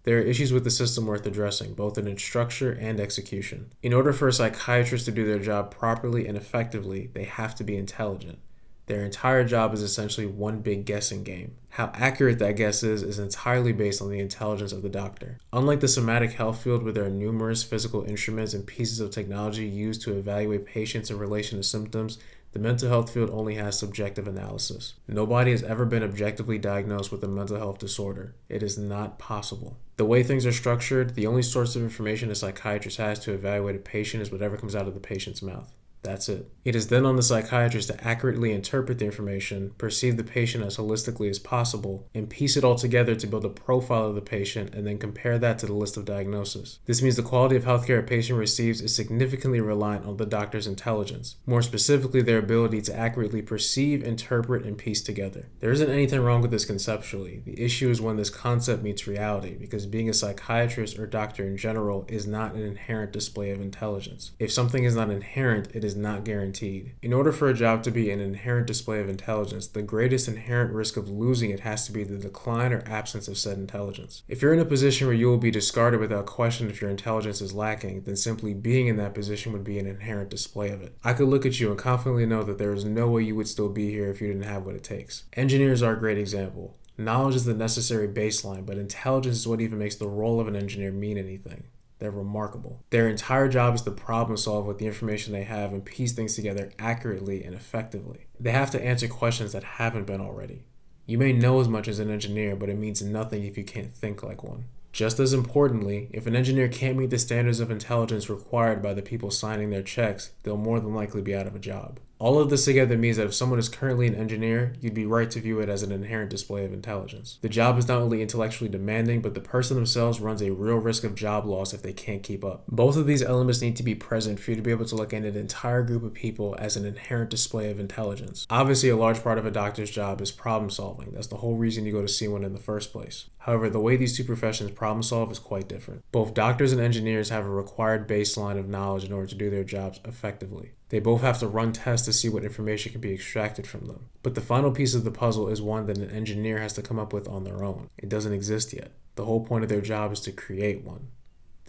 There are issues with the system worth addressing, both in its structure and execution. In order for a psychiatrist to do their job properly and effectively, they have to be intelligent. Their entire job is essentially one big guessing game. How accurate that guess is entirely based on the intelligence of the doctor. Unlike the somatic health field, where there are numerous physical instruments and pieces of technology used to evaluate patients in relation to symptoms, the mental health field only has subjective analysis. Nobody has ever been objectively diagnosed with a mental health disorder. It is not possible. The way things are structured, the only source of information a psychiatrist has to evaluate a patient is whatever comes out of the patient's mouth. That's it. It is then on the psychiatrist to accurately interpret the information, perceive the patient as holistically as possible, and piece it all together to build a profile of the patient and then compare that to the list of diagnoses. This means the quality of healthcare a patient receives is significantly reliant on the doctor's intelligence, more specifically their ability to accurately perceive, interpret, and piece together. There isn't anything wrong with this conceptually. The issue is when this concept meets reality, because being a psychiatrist or doctor in general is not an inherent display of intelligence. If something is not inherent, it is not guaranteed. In order for a job to be an inherent display of intelligence, the greatest inherent risk of losing it has to be the decline or absence of said intelligence. If you're in a position where you will be discarded without question if your intelligence is lacking, then simply being in that position would be an inherent display of it. I could look at you and confidently know that there is no way you would still be here if you didn't have what it takes. Engineers are a great example. Knowledge is the necessary baseline, but intelligence is what even makes the role of an engineer mean anything. They're remarkable. Their entire job is to problem solve with the information they have and piece things together accurately and effectively. They have to answer questions that haven't been already. You may know as much as an engineer, but it means nothing if you can't think like one. Just as importantly, if an engineer can't meet the standards of intelligence required by the people signing their checks, they'll more than likely be out of a job. All of this together means that if someone is currently an engineer, you'd be right to view it as an inherent display of intelligence. The job is not only intellectually demanding, but the person themselves runs a real risk of job loss if they can't keep up. Both of these elements need to be present for you to be able to look at an entire group of people as an inherent display of intelligence. Obviously, a large part of a doctor's job is problem solving. That's the whole reason you go to see one in the first place. However, the way these two professions problem solve is quite different. Both doctors and engineers have a required baseline of knowledge in order to do their jobs effectively. They both have to run tests to see what information can be extracted from them. But the final piece of the puzzle is one that an engineer has to come up with on their own. It doesn't exist yet. The whole point of their job is to create one.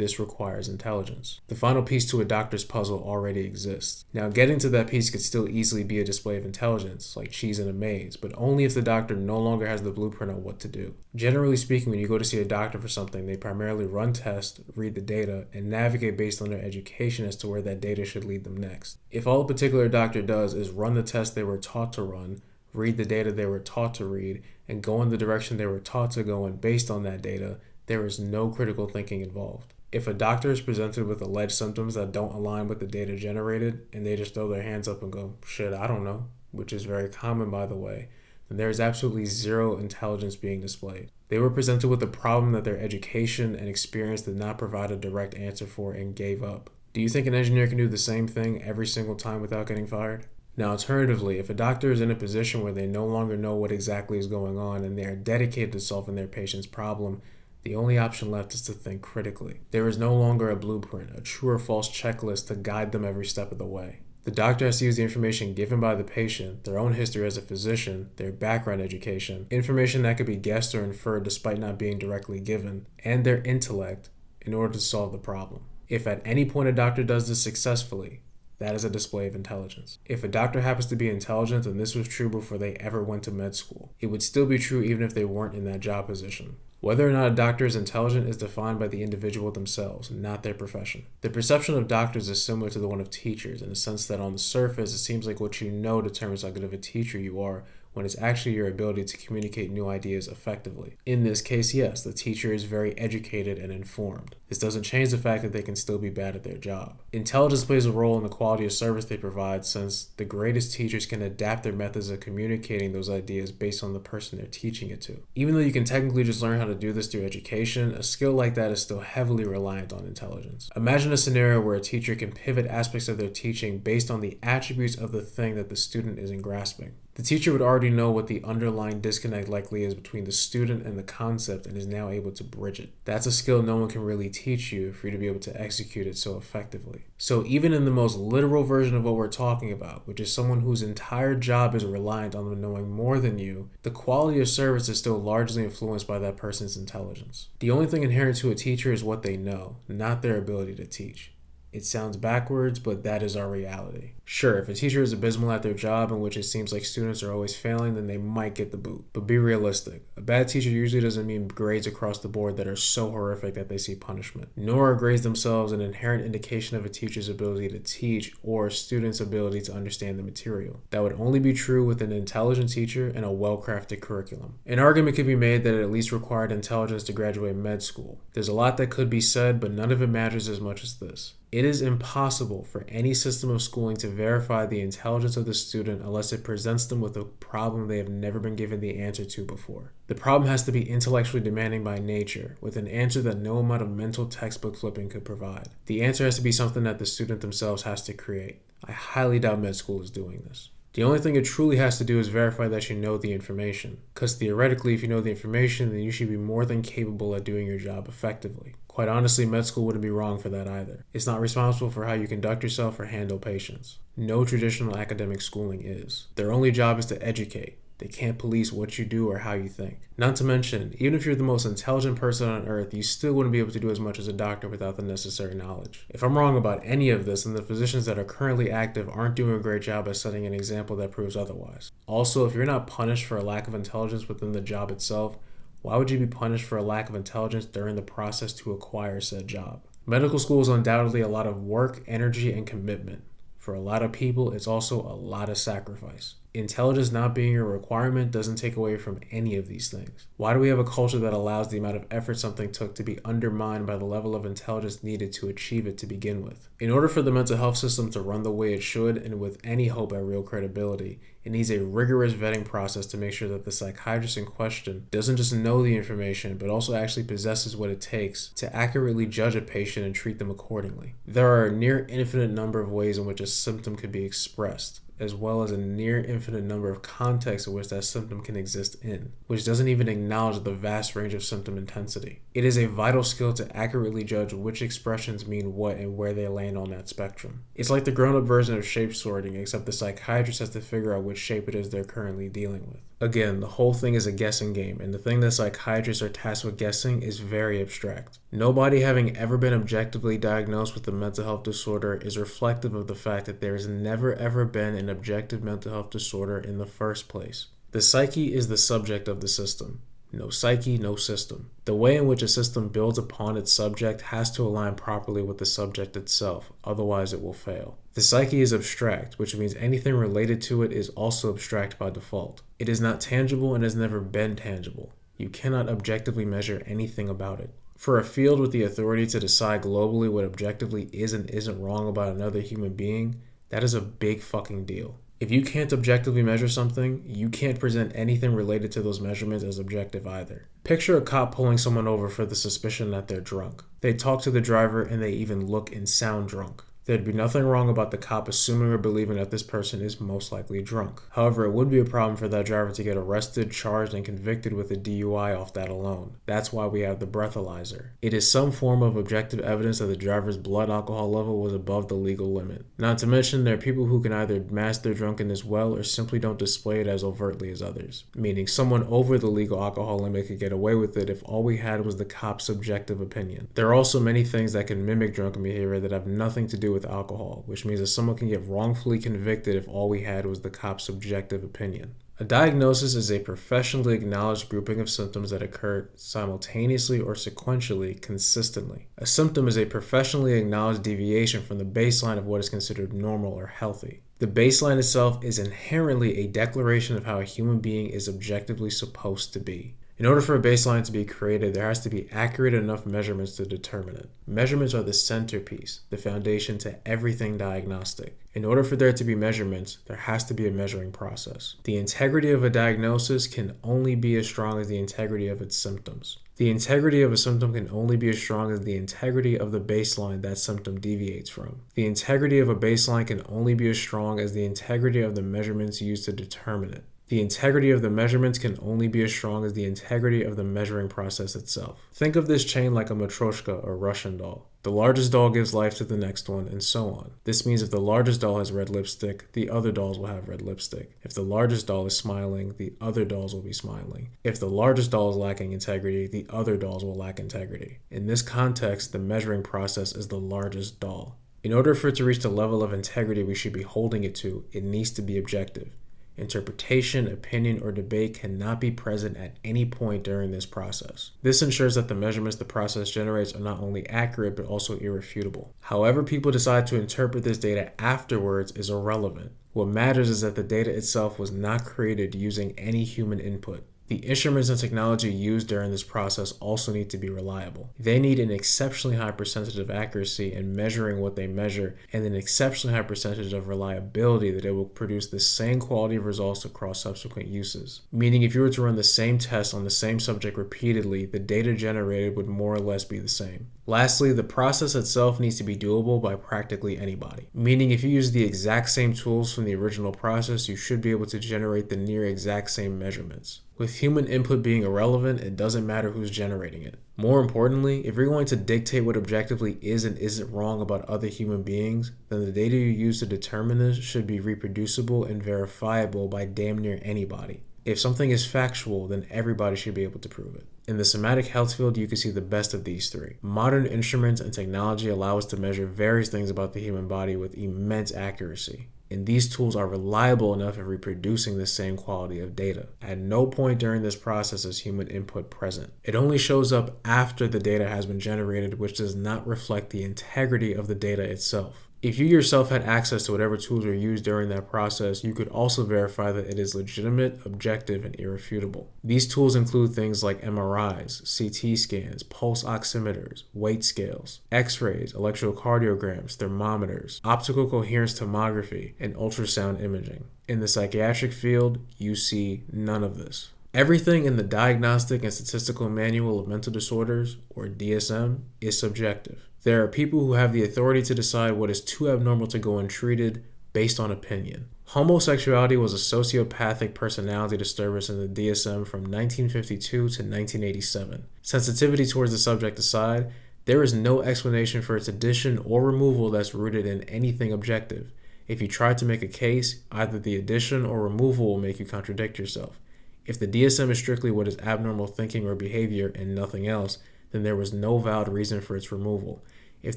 This requires intelligence. The final piece to a doctor's puzzle already exists. Now, getting to that piece could still easily be a display of intelligence, like cheese in a maze, but only if the doctor no longer has the blueprint on what to do. Generally speaking, when you go to see a doctor for something, they primarily run tests, read the data, and navigate based on their education as to where that data should lead them next. If all a particular doctor does is run the tests they were taught to run, read the data they were taught to read, and go in the direction they were taught to go in based on that data, there is no critical thinking involved. If a doctor is presented with alleged symptoms that don't align with the data generated, and they just throw their hands up and go, shit, I don't know, which is very common by the way, then there is absolutely zero intelligence being displayed. They were presented with a problem that their education and experience did not provide a direct answer for and gave up. Do you think an engineer can do the same thing every single time without getting fired? Now, alternatively, if a doctor is in a position where they no longer know what exactly is going on and they are dedicated to solving their patient's problem, the only option left is to think critically. There is no longer a blueprint, a true or false checklist to guide them every step of the way. The doctor has to use the information given by the patient, their own history as a physician, their background education, information that could be guessed or inferred despite not being directly given, and their intellect in order to solve the problem. If at any point a doctor does this successfully, that is a display of intelligence. If a doctor happens to be intelligent, then this was true before they ever went to med school. It would still be true even if they weren't in that job position. Whether or not a doctor is intelligent is defined by the individual themselves, not their profession. The perception of doctors is similar to the one of teachers in the sense that on the surface, it seems like what you know determines how good of a teacher you are, when it's actually your ability to communicate new ideas effectively. In this case, yes, the teacher is very educated and informed. This doesn't change the fact that they can still be bad at their job. Intelligence plays a role in the quality of service they provide, since the greatest teachers can adapt their methods of communicating those ideas based on the person they're teaching it to. Even though you can technically just learn how to do this through education, a skill like that is still heavily reliant on intelligence. Imagine a scenario where a teacher can pivot aspects of their teaching based on the attributes of the thing that the student isn't grasping. The teacher would already know what the underlying disconnect likely is between the student and the concept and is now able to bridge it. That's a skill no one can really teach you for you to be able to execute it so effectively. So even in the most literal version of what we're talking about, which is someone whose entire job is reliant on them knowing more than you, the quality of service is still largely influenced by that person's intelligence. The only thing inherent to a teacher is what they know, not their ability to teach. It sounds backwards, but that is our reality. Sure, if a teacher is abysmal at their job in which it seems like students are always failing, then they might get the boot. But be realistic. A bad teacher usually doesn't mean grades across the board that are so horrific that they see punishment. Nor are grades themselves an inherent indication of a teacher's ability to teach or a student's ability to understand the material. That would only be true with an intelligent teacher and a well-crafted curriculum. An argument could be made that it at least required intelligence to graduate med school. There's a lot that could be said, but none of it matters as much as this. It is impossible for any system of schooling to verify the intelligence of the student unless it presents them with a problem they have never been given the answer to before. The problem has to be intellectually demanding by nature, with an answer that no amount of mental textbook flipping could provide. The answer has to be something that the student themselves has to create. I highly doubt med school is doing this. The only thing it truly has to do is verify that you know the information. Because theoretically, if you know the information, then you should be more than capable at doing your job effectively. Quite honestly, med school wouldn't be wrong for that either. It's not responsible for how you conduct yourself or handle patients. No traditional academic schooling is. Their only job is to educate. They can't police what you do or how you think. Not to mention, even if you're the most intelligent person on earth, you still wouldn't be able to do as much as a doctor without the necessary knowledge. If I'm wrong about any of this, then the physicians that are currently active aren't doing a great job at setting an example that proves otherwise. Also, if you're not punished for a lack of intelligence within the job itself, why would you be punished for a lack of intelligence during the process to acquire said job? Medical school is undoubtedly a lot of work, energy, and commitment. For a lot of people, it's also a lot of sacrifice. Intelligence not being a requirement doesn't take away from any of these things. Why do we have a culture that allows the amount of effort something took to be undermined by the level of intelligence needed to achieve it to begin with? In order for the mental health system to run the way it should and with any hope at real credibility, it needs a rigorous vetting process to make sure that the psychiatrist in question doesn't just know the information, but also actually possesses what it takes to accurately judge a patient and treat them accordingly. There are a near infinite number of ways in which a symptom could be expressed, as well as a near infinite number of contexts in which that symptom can exist in, which doesn't even acknowledge the vast range of symptom intensity. It is a vital skill to accurately judge which expressions mean what and where they land on that spectrum. It's like the grown-up version of shape sorting, except the psychiatrist has to figure out which shape it is they're currently dealing with. Again, the whole thing is a guessing game, and the thing that psychiatrists are tasked with guessing is very abstract. Nobody having ever been objectively diagnosed with a mental health disorder is reflective of the fact that there has never ever been an objective mental health disorder in the first place. The psyche is the subject of the system. No psyche, no system. The way in which a system builds upon its subject has to align properly with the subject itself, otherwise it will fail. The psyche is abstract, which means anything related to it is also abstract by default. It is not tangible and has never been tangible. You cannot objectively measure anything about it. For a field with the authority to decide globally what objectively is and isn't wrong about another human being, that is a big fucking deal. If you can't objectively measure something, you can't present anything related to those measurements as objective either. Picture a cop pulling someone over for the suspicion that they're drunk. They talk to the driver and they even look and sound drunk. There'd be nothing wrong about the cop assuming or believing that this person is most likely drunk. However, it would be a problem for that driver to get arrested, charged, and convicted with a DUI off that alone. That's why we have the breathalyzer. It is some form of objective evidence that the driver's blood alcohol level was above the legal limit. Not to mention, there are people who can either mask their drunkenness well or simply don't display it as overtly as others. Meaning, someone over the legal alcohol limit could get away with it if all we had was the cop's subjective opinion. There are also many things that can mimic drunken behavior that have nothing to do with alcohol, which means that someone can get wrongfully convicted if all we had was the cop's subjective opinion. A diagnosis is a professionally acknowledged grouping of symptoms that occur simultaneously or sequentially consistently. A symptom is a professionally acknowledged deviation from the baseline of what is considered normal or healthy. The baseline itself is inherently a declaration of how a human being is objectively supposed to be. In order for a baseline to be created, there has to be accurate enough measurements to determine it. Measurements are the centerpiece, the foundation to everything diagnostic. In order for there to be measurements, there has to be a measuring process. The integrity of a diagnosis can only be as strong as the integrity of its symptoms. The integrity of a symptom can only be as strong as the integrity of the baseline that symptom deviates from. The integrity of a baseline can only be as strong as the integrity of the measurements used to determine it. The integrity of the measurements can only be as strong as the integrity of the measuring process itself. Think of this chain like a matryoshka or Russian doll. The largest doll gives life to the next one, and so on. This means if the largest doll has red lipstick, the other dolls will have red lipstick. If the largest doll is smiling, the other dolls will be smiling. If the largest doll is lacking integrity, the other dolls will lack integrity. In this context, the measuring process is the largest doll. In order for it to reach the level of integrity we should be holding it to, it needs to be objective. Interpretation, opinion, or debate cannot be present at any point during this process. This ensures that the measurements the process generates are not only accurate but also irrefutable. However people decide to interpret this data afterwards is irrelevant. What matters is that the data itself was not created using any human input. The instruments and technology used during this process also need to be reliable. They need an exceptionally high percentage of accuracy in measuring what they measure and an exceptionally high percentage of reliability that it will produce the same quality of results across subsequent uses. Meaning if you were to run the same test on the same subject repeatedly, the data generated would more or less be the same. Lastly, the process itself needs to be doable by practically anybody. Meaning if you use the exact same tools from the original process, you should be able to generate the near exact same measurements. With human input being irrelevant, it doesn't matter who's generating it. More importantly, if you're going to dictate what objectively is and isn't wrong about other human beings, then the data you use to determine this should be reproducible and verifiable by damn near anybody. If something is factual, then everybody should be able to prove it. In the somatic health field, you can see the best of these three. Modern instruments and technology allow us to measure various things about the human body with immense accuracy. And these tools are reliable enough at reproducing the same quality of data. At no point during this process is human input present. It only shows up after the data has been generated, which does not reflect the integrity of the data itself. If you yourself had access to whatever tools were used during that process, you could also verify that it is legitimate, objective, and irrefutable. These tools include things like MRIs, CT scans, pulse oximeters, weight scales, X-rays, electrocardiograms, thermometers, optical coherence tomography, and ultrasound imaging. In the psychiatric field, you see none of this. Everything in the Diagnostic and Statistical Manual of Mental Disorders, or DSM, is subjective. There are people who have the authority to decide what is too abnormal to go untreated based on opinion. Homosexuality was a sociopathic personality disturbance in the DSM from 1952 to 1987. Sensitivity towards the subject aside, there is no explanation for its addition or removal that's rooted in anything objective. If you try to make a case, either the addition or removal will make you contradict yourself. If the DSM is strictly what is abnormal thinking or behavior and nothing else, then there was no valid reason for its removal. If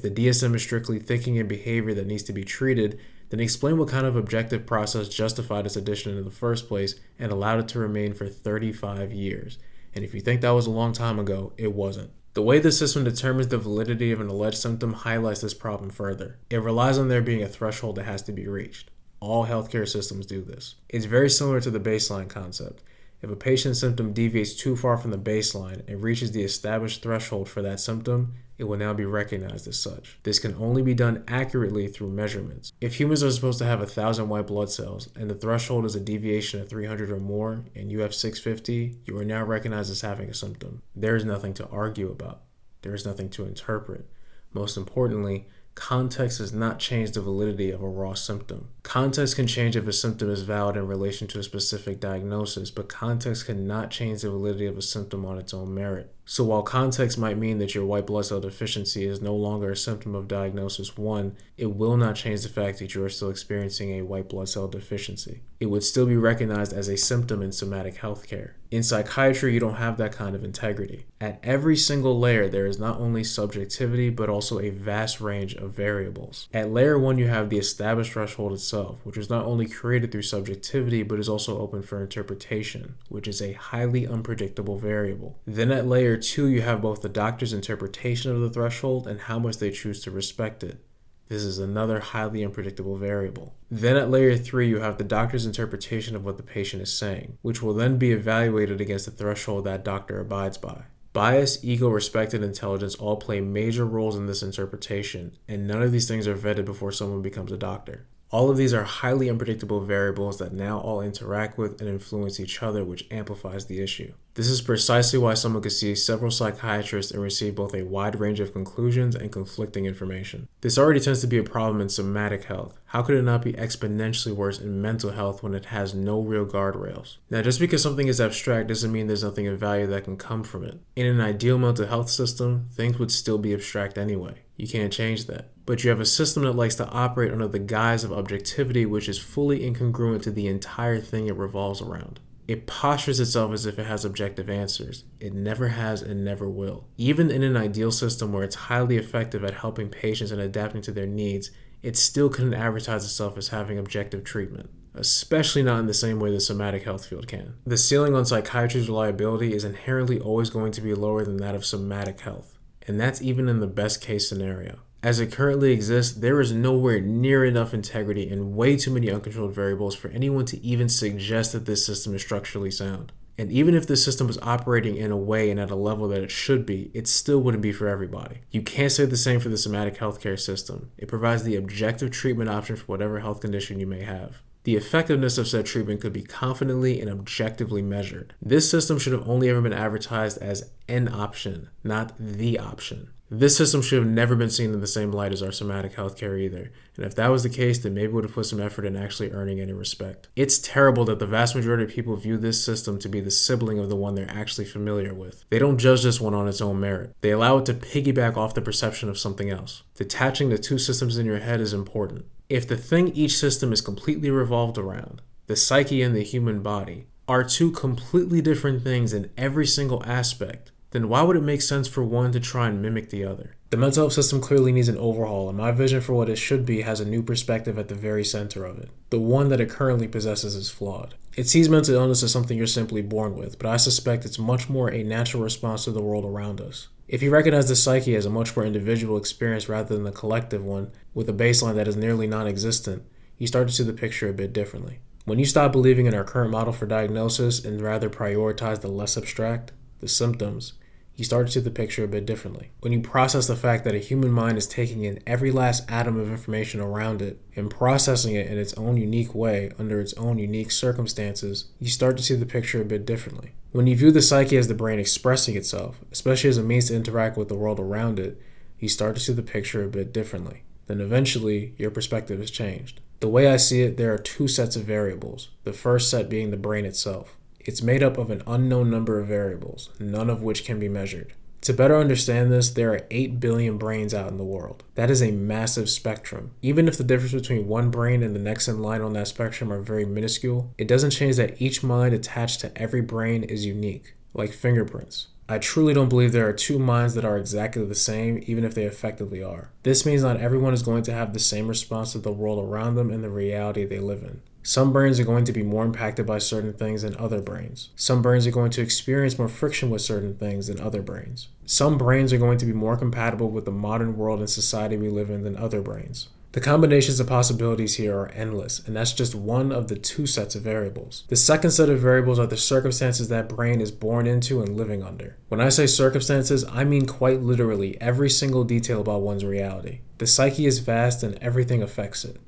the DSM is strictly thinking and behavior that needs to be treated, then explain what kind of objective process justified its addition in the first place and allowed it to remain for 35 years. And if you think that was a long time ago, it wasn't. The way the system determines the validity of an alleged symptom highlights this problem further. It relies on there being a threshold that has to be reached. All healthcare systems do this. It's very similar to the baseline concept. If a patient's symptom deviates too far from the baseline and reaches the established threshold for that symptom, it will now be recognized as such. This can only be done accurately through measurements. If humans are supposed to have 1,000 white blood cells and the threshold is a deviation of 300 or more and you have 650, you are now recognized as having a symptom. There is nothing to argue about. There is nothing to interpret. Most importantly, context does not change the validity of a raw symptom. Context can change if a symptom is valid in relation to a specific diagnosis, but context cannot change the validity of a symptom on its own merit. So while context might mean that your white blood cell deficiency is no longer a symptom of diagnosis 1, it will not change the fact that you are still experiencing a white blood cell deficiency. It would still be recognized as a symptom in somatic healthcare. In psychiatry, you don't have that kind of integrity. At every single layer, there is not only subjectivity, but also a vast range of variables. At layer 1, you have the established threshold itself, which is not only created through subjectivity, but is also open for interpretation, which is a highly unpredictable variable. Then at layer 2, you have both the doctor's interpretation of the threshold and how much they choose to respect it. This is another highly unpredictable variable. Then at layer 3, you have the doctor's interpretation of what the patient is saying, which will then be evaluated against the threshold that doctor abides by. Bias, ego, respect, and intelligence all play major roles in this interpretation, and none of these things are vetted before someone becomes a doctor. All of these are highly unpredictable variables that now all interact with and influence each other, which amplifies the issue. This is precisely why someone could see several psychiatrists and receive both a wide range of conclusions and conflicting information. This already tends to be a problem in somatic health. How could it not be exponentially worse in mental health when it has no real guardrails? Now, just because something is abstract doesn't mean there's nothing of value that can come from it. In an ideal mental health system, things would still be abstract anyway. You can't change that. But you have a system that likes to operate under the guise of objectivity, which is fully incongruent to the entire thing it revolves around. It postures itself as if it has objective answers. It never has and never will. Even in an ideal system where it's highly effective at helping patients and adapting to their needs, it still couldn't advertise itself as having objective treatment, especially not in the same way the somatic health field can. The ceiling on psychiatry's reliability is inherently always going to be lower than that of somatic health, and that's even in the best case scenario. As it currently exists, there is nowhere near enough integrity and way too many uncontrolled variables for anyone to even suggest that this system is structurally sound. And even if this system was operating in a way and at a level that it should be, it still wouldn't be for everybody. You can't say the same for the somatic healthcare system. It provides the objective treatment option for whatever health condition you may have. The effectiveness of said treatment could be confidently and objectively measured. This system should have only ever been advertised as an option, not the option. This system should have never been seen in the same light as our somatic healthcare either, and if that was the case, then maybe we would have put some effort in actually earning any respect. It's terrible that the vast majority of people view this system to be the sibling of the one they're actually familiar with. They don't judge this one on its own merit. They allow it to piggyback off the perception of something else. Detaching the two systems in your head is important. If the thing each system is completely revolved around, the psyche and the human body, are two completely different things in every single aspect, then why would it make sense for one to try and mimic the other? The mental health system clearly needs an overhaul, and my vision for what it should be has a new perspective at the very center of it. The one that it currently possesses is flawed. It sees mental illness as something you're simply born with, but I suspect it's much more a natural response to the world around us. If you recognize the psyche as a much more individual experience rather than a collective one, with a baseline that is nearly non-existent, you start to see the picture a bit differently. When you stop believing in our current model for diagnosis and rather prioritize the less abstract, the symptoms, you start to see the picture a bit differently. When you process the fact that a human mind is taking in every last atom of information around it and processing it in its own unique way under its own unique circumstances, you start to see the picture a bit differently. When you view the psyche as the brain expressing itself, especially as a means to interact with the world around it, you start to see the picture a bit differently. Then eventually, your perspective is changed. The way I see it, there are two sets of variables, the first set being the brain itself. It's made up of an unknown number of variables, none of which can be measured. To better understand this, there are 8 billion brains out in the world. That is a massive spectrum. Even if the difference between one brain and the next in line on that spectrum are very minuscule, it doesn't change that each mind attached to every brain is unique, like fingerprints. I truly don't believe there are two minds that are exactly the same, even if they effectively are. This means not everyone is going to have the same response to the world around them and the reality they live in. Some brains are going to be more impacted by certain things than other brains. Some brains are going to experience more friction with certain things than other brains. Some brains are going to be more compatible with the modern world and society we live in than other brains. The combinations of possibilities here are endless, and that's just one of the two sets of variables. The second set of variables are the circumstances that brain is born into and living under. When I say circumstances, I mean quite literally every single detail about one's reality. The psyche is vast and everything affects it.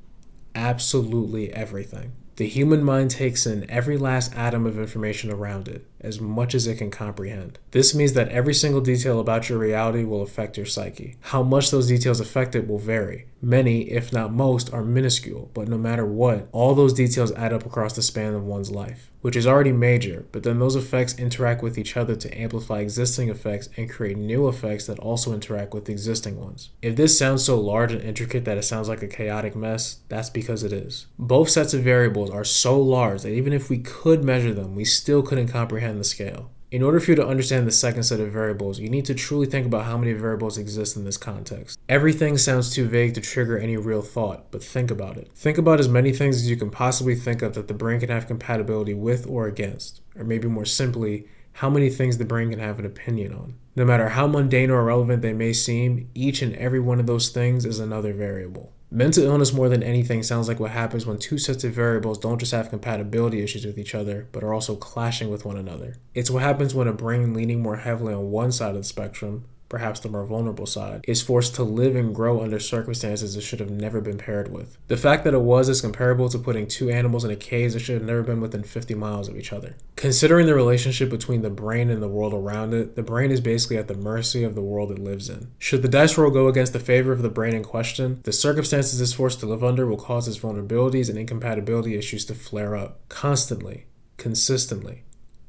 Absolutely everything. The human mind takes in every last atom of information around it, as much as it can comprehend. This means that every single detail about your reality will affect your psyche. How much those details affect it will vary. Many, if not most, are minuscule, but no matter what, all those details add up across the span of one's life, which is already major, but then those effects interact with each other to amplify existing effects and create new effects that also interact with existing ones. If this sounds so large and intricate that it sounds like a chaotic mess, that's because it is. Both sets of variables are so large that even if we could measure them, we still couldn't comprehend the scale. In order for you to understand the second set of variables, you need to truly think about how many variables exist in this context. Everything sounds too vague to trigger any real thought, but think about it. Think about as many things as you can possibly think of that the brain can have compatibility with or against, or maybe more simply, how many things the brain can have an opinion on. No matter how mundane or irrelevant they may seem, each and every one of those things is another variable. Mental illness more than anything sounds like what happens when two sets of variables don't just have compatibility issues with each other, but are also clashing with one another. It's what happens when a brain leaning more heavily on one side of the spectrum, perhaps the more vulnerable side, is forced to live and grow under circumstances it should have never been paired with. The fact that it was is comparable to putting two animals in a cage that should have never been within 50 miles of each other. Considering the relationship between the brain and the world around it, the brain is basically at the mercy of the world it lives in. Should the dice roll go against the favor of the brain in question, the circumstances it's forced to live under will cause its vulnerabilities and incompatibility issues to flare up constantly, consistently,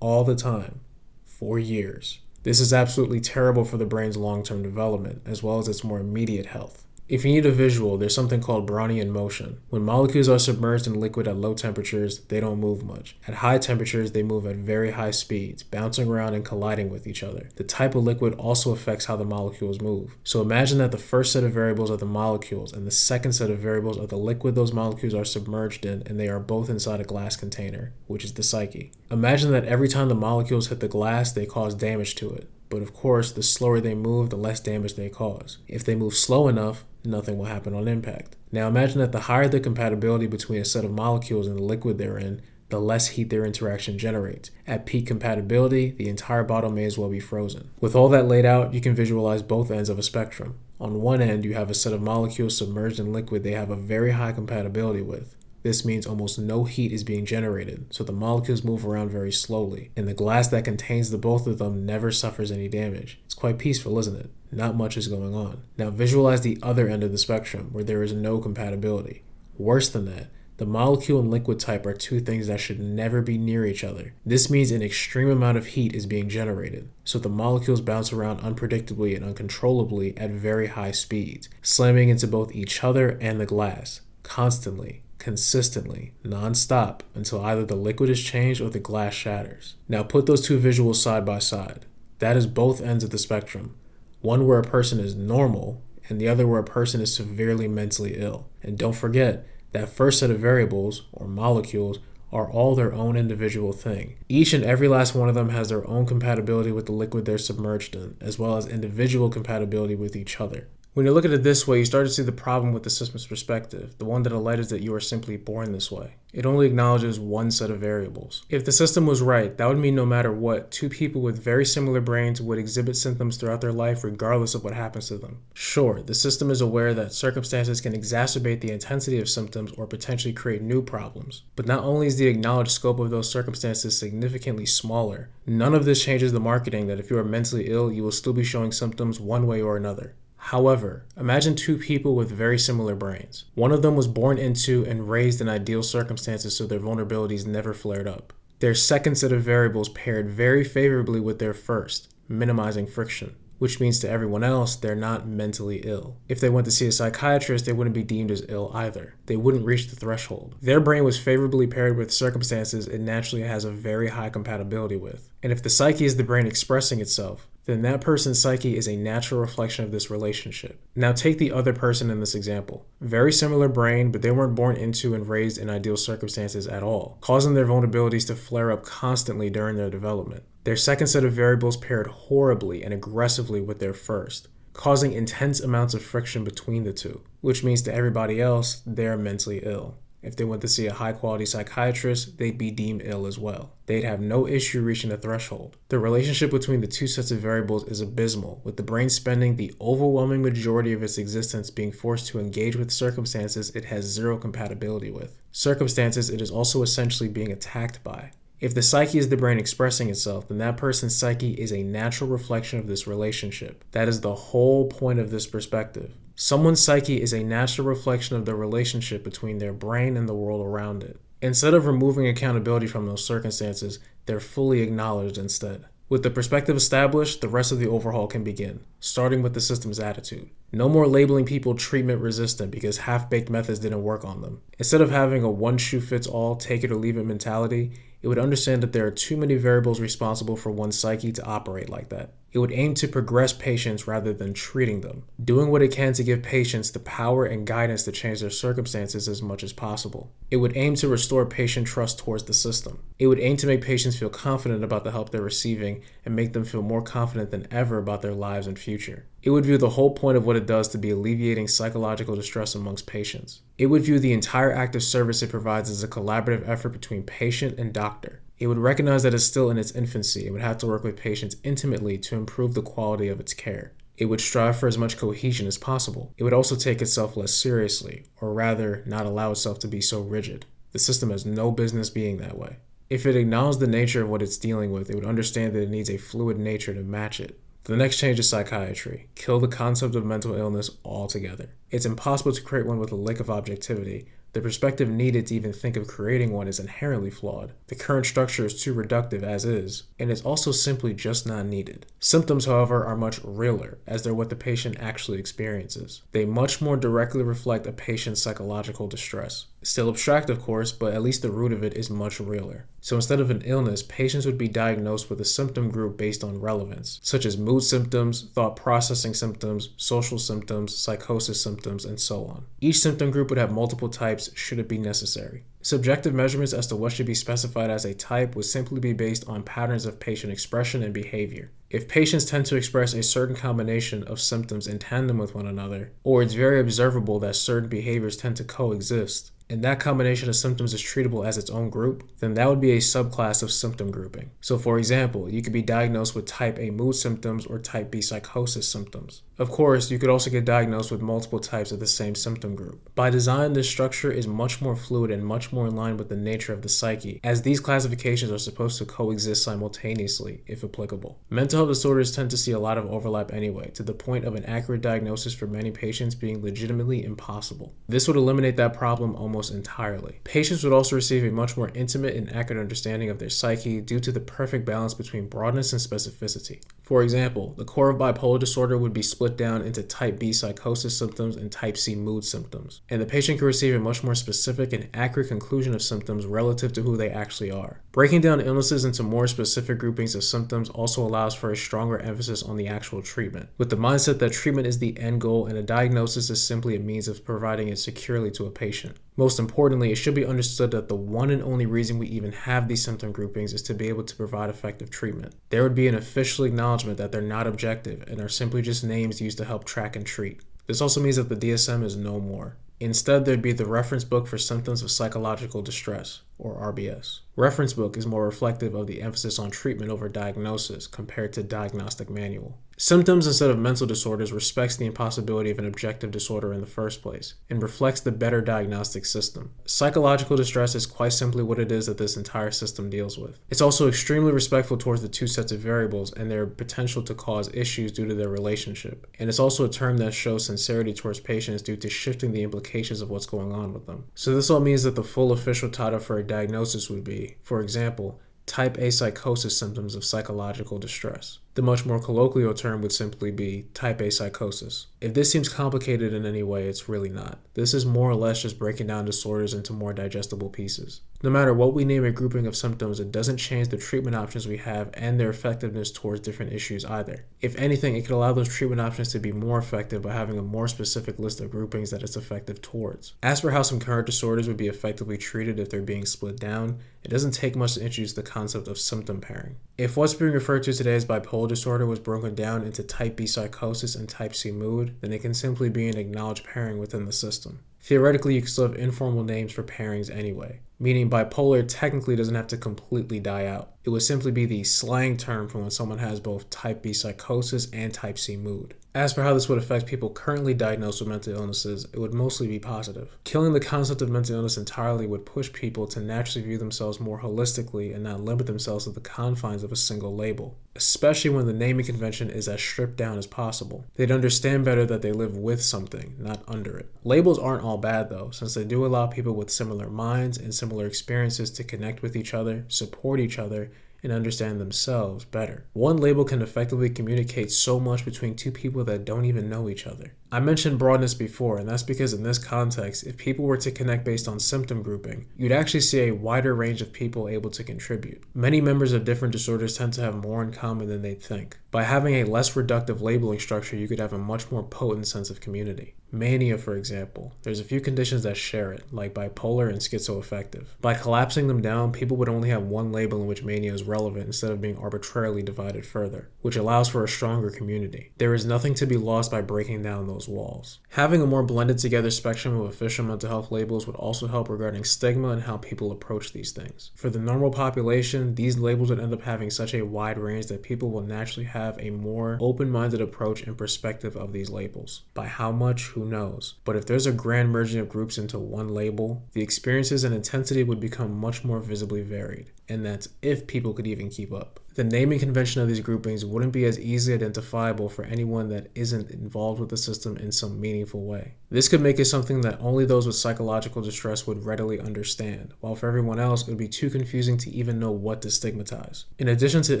all the time, for years. This is absolutely terrible for the brain's long-term development, as well as its more immediate health. If you need a visual, there's something called Brownian motion. When molecules are submerged in liquid at low temperatures, they don't move much. At high temperatures, they move at very high speeds, bouncing around and colliding with each other. The type of liquid also affects how the molecules move. So imagine that the first set of variables are the molecules, and the second set of variables are the liquid those molecules are submerged in, and they are both inside a glass container, which is the psyche. Imagine that every time the molecules hit the glass, they cause damage to it. But of course, the slower they move, the less damage they cause. If they move slow enough, nothing will happen on impact. Now imagine that the higher the compatibility between a set of molecules and the liquid they're in, the less heat their interaction generates. At peak compatibility, the entire bottle may as well be frozen. With all that laid out, you can visualize both ends of a spectrum. On one end, you have a set of molecules submerged in liquid they have a very high compatibility with. This means almost no heat is being generated, so the molecules move around very slowly, and the glass that contains the both of them never suffers any damage. It's quite peaceful, isn't it? Not much is going on. Now visualize the other end of the spectrum, where there is no compatibility. Worse than that, the molecule and liquid type are two things that should never be near each other. This means an extreme amount of heat is being generated, so the molecules bounce around unpredictably and uncontrollably at very high speeds, slamming into both each other and the glass, constantly, consistently, non-stop, until either the liquid is changed or the glass shatters. Now put those two visuals side by side. That is both ends of the spectrum. One where a person is normal, and the other where a person is severely mentally ill. And don't forget, that first set of variables, or molecules, are all their own individual thing. Each and every last one of them has their own compatibility with the liquid they're submerged in, as well as individual compatibility with each other. When you look at it this way, you start to see the problem with the system's perspective. The one that alleges that you are simply born this way. It only acknowledges one set of variables. If the system was right, that would mean no matter what, two people with very similar brains would exhibit symptoms throughout their life regardless of what happens to them. Sure, the system is aware that circumstances can exacerbate the intensity of symptoms or potentially create new problems. But not only is the acknowledged scope of those circumstances significantly smaller, none of this changes the marketing that if you are mentally ill, you will still be showing symptoms one way or another. However, imagine two people with very similar brains. One of them was born into and raised in ideal circumstances so their vulnerabilities never flared up. Their second set of variables paired very favorably with their first, minimizing friction, which means to everyone else they're not mentally ill. If they went to see a psychiatrist, they wouldn't be deemed as ill either. They wouldn't reach the threshold. Their brain was favorably paired with circumstances it naturally has a very high compatibility with. And if the psyche is the brain expressing itself, then that person's psyche is a natural reflection of this relationship. Now take the other person in this example. Very similar brain, but they weren't born into and raised in ideal circumstances at all, causing their vulnerabilities to flare up constantly during their development. Their second set of variables paired horribly and aggressively with their first, causing intense amounts of friction between the two, which means to everybody else, they're mentally ill. If they went to see a high-quality psychiatrist, they'd be deemed ill as well. They'd have no issue reaching the threshold. The relationship between the two sets of variables is abysmal, with the brain spending the overwhelming majority of its existence being forced to engage with circumstances it has zero compatibility with. Circumstances it is also essentially being attacked by. If the psyche is the brain expressing itself, then that person's psyche is a natural reflection of this relationship. That is the whole point of this perspective. Someone's psyche is a natural reflection of the relationship between their brain and the world around it. Instead of removing accountability from those circumstances, they're fully acknowledged instead. With the perspective established, the rest of the overhaul can begin, starting with the system's attitude. No more labeling people treatment resistant because half-baked methods didn't work on them. Instead of having a one-shoe-fits-all, take-it-or-leave-it mentality, it would understand that there are too many variables responsible for one's psyche to operate like that. It would aim to progress patients rather than treating them, doing what it can to give patients the power and guidance to change their circumstances as much as possible. It would aim to restore patient trust towards the system. It would aim to make patients feel confident about the help they're receiving and make them feel more confident than ever about their lives and future. It would view the whole point of what it does to be alleviating psychological distress amongst patients. It would view the entire act of service it provides as a collaborative effort between patient and doctor. It would recognize that it's still in its infancy and would have to work with patients intimately to improve the quality of its care. It would strive for as much cohesion as possible. It would also take itself less seriously, or rather, not allow itself to be so rigid. The system has no business being that way. If it acknowledged the nature of what it's dealing with, it would understand that it needs a fluid nature to match it. The next change is psychiatry. Kill the concept of mental illness altogether. It's impossible to create one with a lick of objectivity. The perspective needed to even think of creating one is inherently flawed. The current structure is too reductive as is, and it's also simply just not needed. Symptoms, however, are much realer, as they're what the patient actually experiences. They much more directly reflect a patient's psychological distress. Still abstract, of course, but at least the root of it is much realer. So instead of an illness, patients would be diagnosed with a symptom group based on relevance, such as mood symptoms, thought processing symptoms, social symptoms, psychosis symptoms, and so on. Each symptom group would have multiple types should it be necessary. Subjective measurements as to what should be specified as a type would simply be based on patterns of patient expression and behavior. If patients tend to express a certain combination of symptoms in tandem with one another, or it's very observable that certain behaviors tend to coexist, and that combination of symptoms is treatable as its own group, then that would be a subclass of symptom grouping. So for example, you could be diagnosed with type A mood symptoms or type B psychosis symptoms. Of course, you could also get diagnosed with multiple types of the same symptom group. By design, this structure is much more fluid and much more in line with the nature of the psyche, as these classifications are supposed to coexist simultaneously, if applicable. Mental health disorders tend to see a lot of overlap anyway, to the point of an accurate diagnosis for many patients being legitimately impossible. This would eliminate that problem almost entirely. Patients would also receive a much more intimate and accurate understanding of their psyche due to the perfect balance between broadness and specificity. For example, the core of bipolar disorder would be split down into type B psychosis symptoms and type C mood symptoms, and the patient could receive a much more specific and accurate conclusion of symptoms relative to who they actually are. Breaking down illnesses into more specific groupings of symptoms also allows for a stronger emphasis on the actual treatment, with the mindset that treatment is the end goal and a diagnosis is simply a means of providing it securely to a patient. Most importantly, it should be understood that the one and only reason we even have these symptom groupings is to be able to provide effective treatment. There would be an official acknowledgement that they're not objective and are simply just names used to help track and treat. This also means that the DSM is no more. Instead, there'd be the Reference Book for Symptoms of Psychological Distress, or RBS. Reference Book is more reflective of the emphasis on treatment over diagnosis compared to diagnostic manual. Symptoms instead of mental disorders respects the impossibility of an objective disorder in the first place, and reflects the better diagnostic system. Psychological distress is quite simply what it is that this entire system deals with. It's also extremely respectful towards the two sets of variables and their potential to cause issues due to their relationship. And it's also a term that shows sincerity towards patients due to shifting the implications of what's going on with them. So this all means that the full official title for a diagnosis would be, for example, type A psychosis symptoms of psychological distress. The much more colloquial term would simply be type A psychosis. If this seems complicated in any way, it's really not. This is more or less just breaking down disorders into more digestible pieces. No matter what we name a grouping of symptoms, it doesn't change the treatment options we have and their effectiveness towards different issues either. If anything, it could allow those treatment options to be more effective by having a more specific list of groupings that it's effective towards. As for how some current disorders would be effectively treated if they're being split down, it doesn't take much to introduce the concept of symptom pairing. If what's being referred to today as bipolar disorder was broken down into type B psychosis and type C mood, then it can simply be an acknowledged pairing within the system. Theoretically, you can still have informal names for pairings anyway, meaning bipolar technically doesn't have to completely die out. It would simply be the slang term for when someone has both type B psychosis and type C mood. As for how this would affect people currently diagnosed with mental illnesses, it would mostly be positive. Killing the concept of mental illness entirely would push people to naturally view themselves more holistically and not limit themselves to the confines of a single label, especially when the naming convention is as stripped down as possible. They'd understand better that they live with something, not under it. Labels aren't all bad though, since they do allow people with similar minds and similar experiences to connect with each other, support each other, and understand themselves better. One label can effectively communicate so much between two people that don't even know each other. I mentioned broadness before, and that's because in this context, if people were to connect based on symptom grouping, you'd actually see a wider range of people able to contribute. Many members of different disorders tend to have more in common than they'd think. By having a less reductive labeling structure, you could have a much more potent sense of community. Mania, for example, there's a few conditions that share it, like bipolar and schizoaffective. By collapsing them down, people would only have one label in which mania is relevant instead of being arbitrarily divided further, which allows for a stronger community. There is nothing to be lost by breaking down those walls. Having a more blended together spectrum of official mental health labels would also help regarding stigma and how people approach these things. For the normal population, these labels would end up having such a wide range that people will naturally have have a more open-minded approach and perspective of these labels. By how much, who knows? But if there's a grand merging of groups into one label, the experiences and intensity would become much more visibly varied. And that's if people could even keep up. The naming convention of these groupings wouldn't be as easily identifiable for anyone that isn't involved with the system in some meaningful way. This could make it something that only those with psychological distress would readily understand, while for everyone else it would be too confusing to even know what to stigmatize. In addition to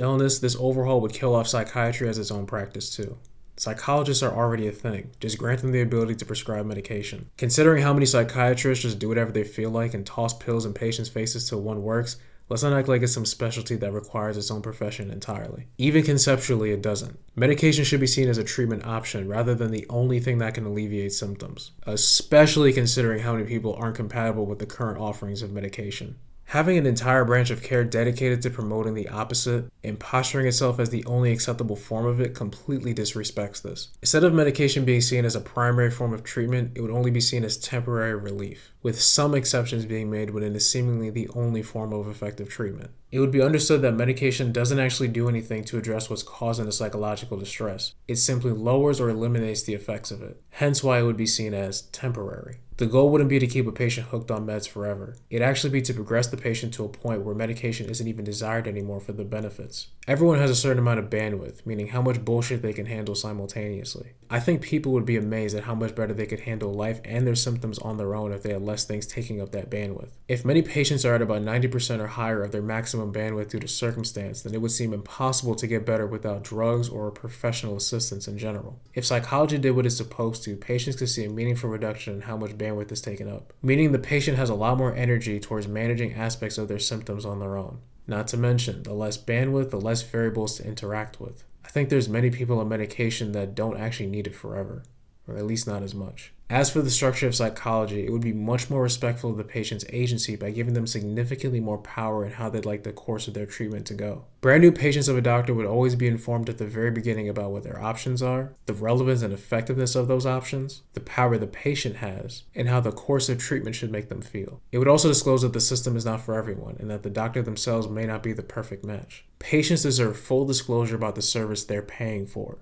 illness, this overhaul would kill off psychiatry as its own practice too. Psychologists are already a thing. Just grant them the ability to prescribe medication. Considering how many psychiatrists just do whatever they feel like and toss pills in patients' faces till one works, let's not act like it's some specialty that requires its own profession entirely. Even conceptually, it doesn't. Medication should be seen as a treatment option rather than the only thing that can alleviate symptoms, especially considering how many people aren't compatible with the current offerings of medication. Having an entire branch of care dedicated to promoting the opposite and posturing itself as the only acceptable form of it completely disrespects this. Instead of medication being seen as a primary form of treatment, it would only be seen as temporary relief, with some exceptions being made when it is seemingly the only form of effective treatment. It would be understood that medication doesn't actually do anything to address what's causing the psychological distress. It simply lowers or eliminates the effects of it, hence why it would be seen as temporary. The goal wouldn't be to keep a patient hooked on meds forever. It'd actually be to progress the patient to a point where medication isn't even desired anymore for the benefits. Everyone has a certain amount of bandwidth, meaning how much bullshit they can handle simultaneously. I think people would be amazed at how much better they could handle life and their symptoms on their own if they had less things taking up that bandwidth. If many patients are at about 90% or higher of their maximum bandwidth due to circumstance, then it would seem impossible to get better without drugs or professional assistance in general. If psychology did what it's supposed to, patients could see a meaningful reduction in how much bandwidth is taken up, meaning the patient has a lot more energy towards managing aspects of their symptoms on their own. Not to mention, the less bandwidth, the less variables to interact with. I think there's many people on medication that don't actually need it forever, or at least not as much. As for the structure of psychology, it would be much more respectful of the patient's agency by giving them significantly more power in how they'd like the course of their treatment to go. Brand new patients of a doctor would always be informed at the very beginning about what their options are, the relevance and effectiveness of those options, the power the patient has, and how the course of treatment should make them feel. It would also disclose that the system is not for everyone and that the doctor themselves may not be the perfect match. Patients deserve full disclosure about the service they're paying for.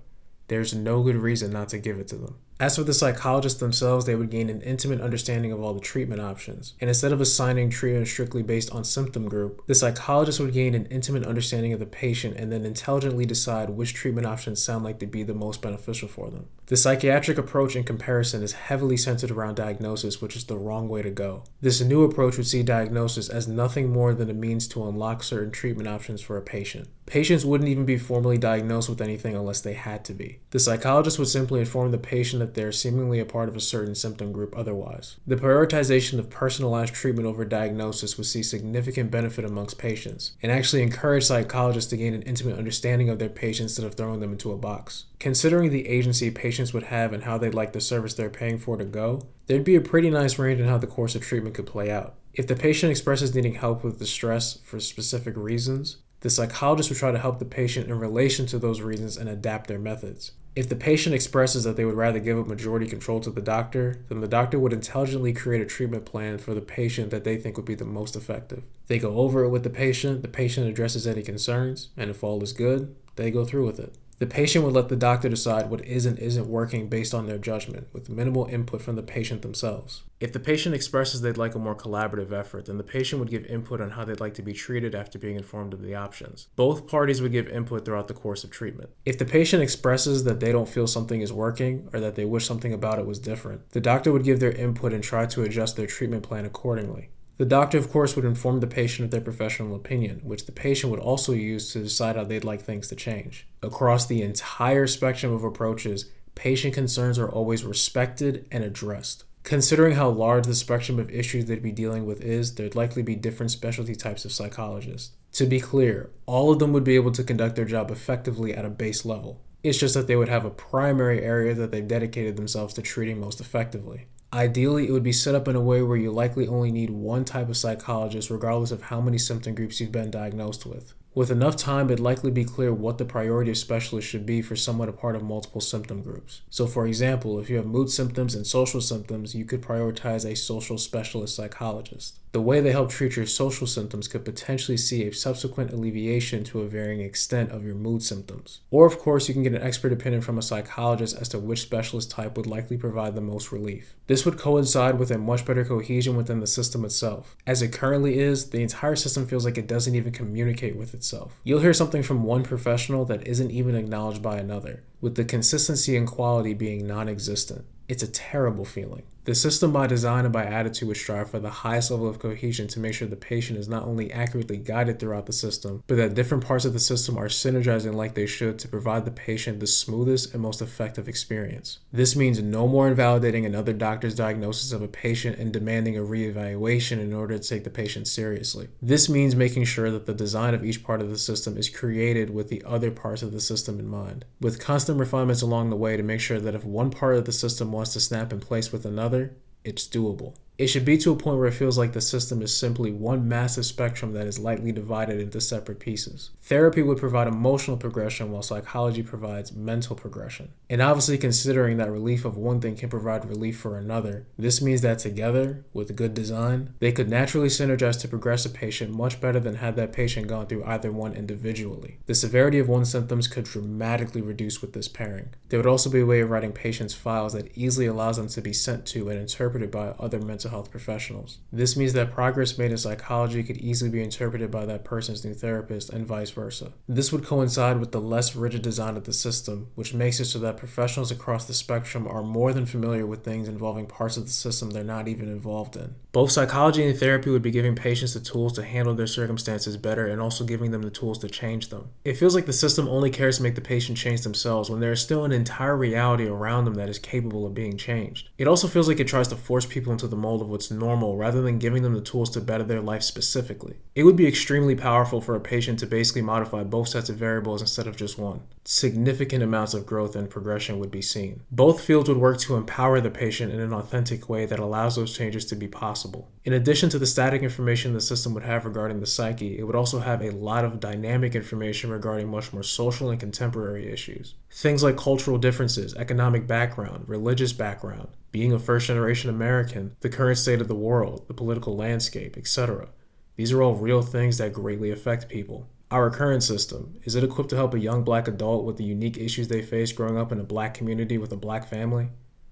There's no good reason not to give it to them. As for the psychologists themselves, they would gain an intimate understanding of all the treatment options. And instead of assigning treatment strictly based on symptom group, the psychologist would gain an intimate understanding of the patient and then intelligently decide which treatment options sound like to be the most beneficial for them. The psychiatric approach in comparison is heavily centered around diagnosis, which is the wrong way to go. This new approach would see diagnosis as nothing more than a means to unlock certain treatment options for a patient. Patients wouldn't even be formally diagnosed with anything unless they had to be. The psychologist would simply inform the patient that they're seemingly a part of a certain symptom group otherwise. The prioritization of personalized treatment over diagnosis would see significant benefit amongst patients, and actually encourage psychologists to gain an intimate understanding of their patients instead of throwing them into a box. Considering the agency patients would have and how they'd like the service they're paying for to go, there'd be a pretty nice range in how the course of treatment could play out. If the patient expresses needing help with distress for specific reasons, the psychologist would try to help the patient in relation to those reasons and adapt their methods. If the patient expresses that they would rather give up majority control to the doctor, then the doctor would intelligently create a treatment plan for the patient that they think would be the most effective. They go over it with the patient addresses any concerns, and if all is good, they go through with it. The patient would let the doctor decide what is and isn't working based on their judgment, with minimal input from the patient themselves. If the patient expresses they'd like a more collaborative effort, then the patient would give input on how they'd like to be treated after being informed of the options. Both parties would give input throughout the course of treatment. If the patient expresses that they don't feel something is working, or that they wish something about it was different, the doctor would give their input and try to adjust their treatment plan accordingly. The doctor, of course, would inform the patient of their professional opinion, which the patient would also use to decide how they'd like things to change. Across the entire spectrum of approaches, patient concerns are always respected and addressed. Considering how large the spectrum of issues they'd be dealing with is, there'd likely be different specialty types of psychologists. To be clear, all of them would be able to conduct their job effectively at a base level. It's just that they would have a primary area that they've dedicated themselves to treating most effectively. Ideally, it would be set up in a way where you likely only need one type of psychologist regardless of how many symptom groups you've been diagnosed with With enough time, it'd likely be clear what the priority of specialists should be for someone a part of multiple symptom groups. So for example, if you have mood symptoms and social symptoms, you could prioritize a social specialist psychologist. The way they help treat your social symptoms could potentially see a subsequent alleviation to a varying extent of your mood symptoms. Or of course, you can get an expert opinion from a psychologist as to which specialist type would likely provide the most relief. This would coincide with a much better cohesion within the system itself. As it currently is, the entire system feels like it doesn't even communicate with itself. You'll hear something from one professional that isn't even acknowledged by another, with the consistency and quality being non-existent. It's a terrible feeling. The system by design and by attitude would strive for the highest level of cohesion to make sure the patient is not only accurately guided throughout the system, but that different parts of the system are synergizing like they should to provide the patient the smoothest and most effective experience. This means no more invalidating another doctor's diagnosis of a patient and demanding a reevaluation in order to take the patient seriously. This means making sure that the design of each part of the system is created with the other parts of the system in mind, with constant refinements along the way to make sure that if one part of the system wants to snap in place with another, it's doable. It should be to a point where it feels like the system is simply one massive spectrum that is lightly divided into separate pieces. Therapy would provide emotional progression while psychology provides mental progression. And obviously, considering that relief of one thing can provide relief for another, this means that together, with good design, they could naturally synergize to progress a patient much better than had that patient gone through either one individually. The severity of one's symptoms could dramatically reduce with this pairing. There would also be a way of writing patients' files that easily allows them to be sent to and interpreted by other mental health professionals. This means that progress made in psychology could easily be interpreted by that person's new therapist and vice versa. This would coincide with the less rigid design of the system, which makes it so that professionals across the spectrum are more than familiar with things involving parts of the system they're not even involved in. Both psychology and therapy would be giving patients the tools to handle their circumstances better and also giving them the tools to change them. It feels like the system only cares to make the patient change themselves when there is still an entire reality around them that is capable of being changed. It also feels like it tries to force people into the mold of what's normal rather than giving them the tools to better their life specifically. It would be extremely powerful for a patient to basically modify both sets of variables instead of just one. Significant amounts of growth and progression would be seen. Both fields would work to empower the patient in an authentic way that allows those changes to be possible. In addition to the static information the system would have regarding the psyche, it would also have a lot of dynamic information regarding much more social and contemporary issues. Things like cultural differences, economic background, religious background, being a first-generation American, the current state of the world, the political landscape, etc. These are all real things that greatly affect people. Our current system, is it equipped to help a young black adult with the unique issues they face growing up in a black community with a black family?